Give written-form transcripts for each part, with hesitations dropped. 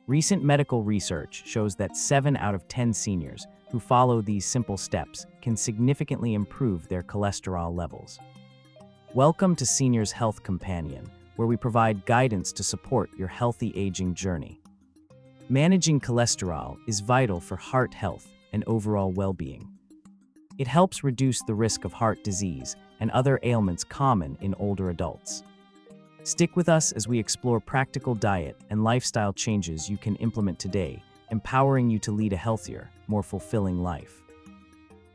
Recent medical research shows that 7 out of 10 seniors who follow these simple steps can significantly improve their cholesterol levels. Welcome to Seniors Health Companion, where we provide guidance to support your healthy aging journey. Managing cholesterol is vital for heart health and overall well-being. It helps reduce the risk of heart disease and other ailments common in older adults. Stick with us as we explore practical diet and lifestyle changes you can implement today, empowering you to lead a healthier, more fulfilling life.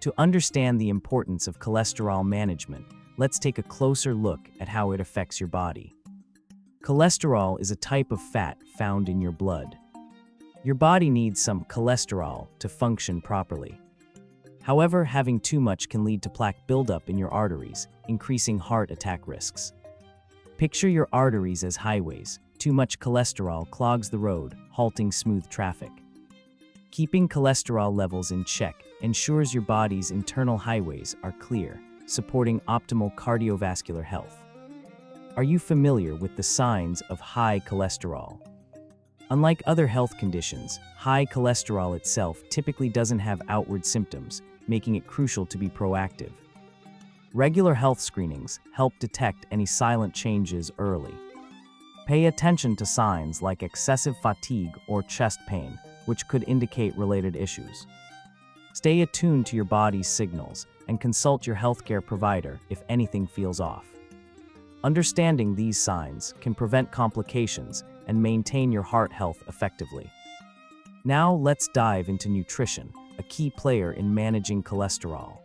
To understand the importance of cholesterol management, let's take a closer look at how it affects your body. Cholesterol is a type of fat found in your blood. Your body needs some cholesterol to function properly. However, having too much can lead to plaque buildup in your arteries, increasing heart attack risks. Picture your arteries as highways. Too much cholesterol clogs the road, halting smooth traffic. Keeping cholesterol levels in check ensures your body's internal highways are clear, supporting optimal cardiovascular health. Are you familiar with the signs of high cholesterol? Unlike other health conditions, high cholesterol itself typically doesn't have outward symptoms, making it crucial to be proactive. Regular health screenings help detect any silent changes early. Pay attention to signs like excessive fatigue or chest pain, which could indicate related issues. Stay attuned to your body's signals and consult your healthcare provider if anything feels off. Understanding these signs can prevent complications and maintain your heart health effectively. Now let's dive into nutrition, a key player in managing cholesterol.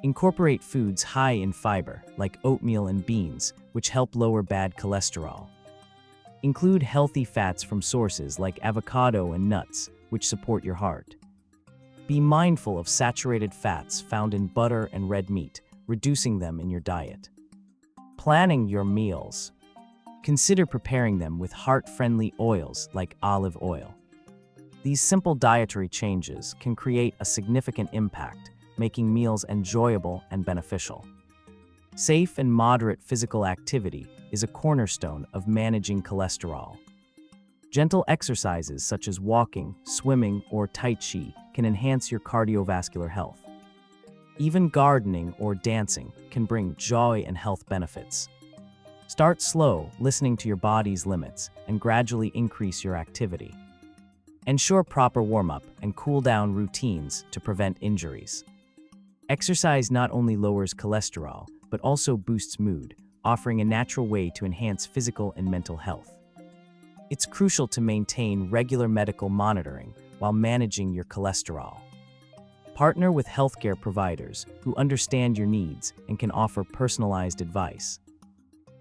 Incorporate foods high in fiber, like oatmeal and beans, which help lower bad cholesterol. Include healthy fats from sources like avocado and nuts, which support your heart. Be mindful of saturated fats found in butter and red meat, reducing them in your diet. Planning your meals. Consider preparing them with heart-friendly oils like olive oil. These simple dietary changes can create a significant impact, making meals enjoyable and beneficial. Safe and moderate physical activity is a cornerstone of managing cholesterol. Gentle exercises such as walking, swimming, or Tai Chi can enhance your cardiovascular health. Even gardening or dancing can bring joy and health benefits. Start slow, listening to your body's limits, and gradually increase your activity. Ensure proper warm-up and cool-down routines to prevent injuries. Exercise not only lowers cholesterol, but also boosts mood, offering a natural way to enhance physical and mental health. It's crucial to maintain regular medical monitoring while managing your cholesterol. Partner with healthcare providers who understand your needs and can offer personalized advice.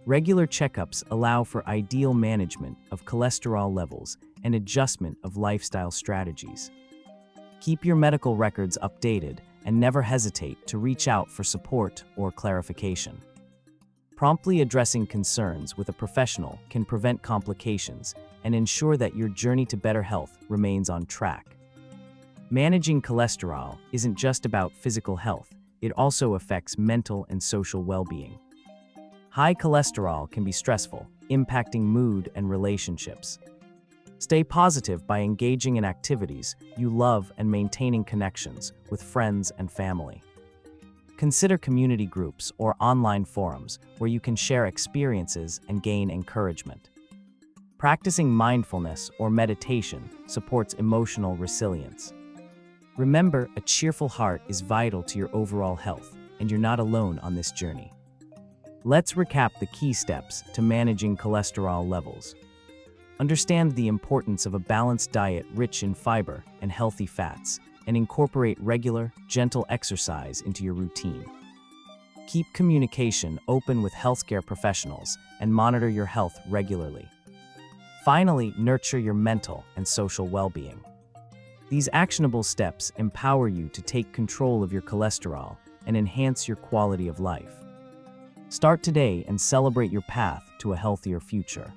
Regular checkups allow for ideal management of cholesterol levels and adjustment of lifestyle strategies. Keep your medical records updated and never hesitate to reach out for support or clarification. Promptly addressing concerns with a professional can prevent complications and ensure that your journey to better health remains on track. Managing cholesterol isn't just about physical health, it also affects mental and social well-being. High cholesterol can be stressful, impacting mood and relationships. Stay positive by engaging in activities you love and maintaining connections with friends and family. Consider community groups or online forums where you can share experiences and gain encouragement. Practicing mindfulness or meditation supports emotional resilience. Remember, a cheerful heart is vital to your overall health, and you're not alone on this journey. Let's recap the key steps to managing cholesterol levels. Understand the importance of a balanced diet rich in fiber and healthy fats, and incorporate regular, gentle exercise into your routine. Keep communication open with healthcare professionals and monitor your health regularly. Finally, nurture your mental and social well-being. These actionable steps empower you to take control of your cholesterol and enhance your quality of life. Start today and celebrate your path to a healthier future.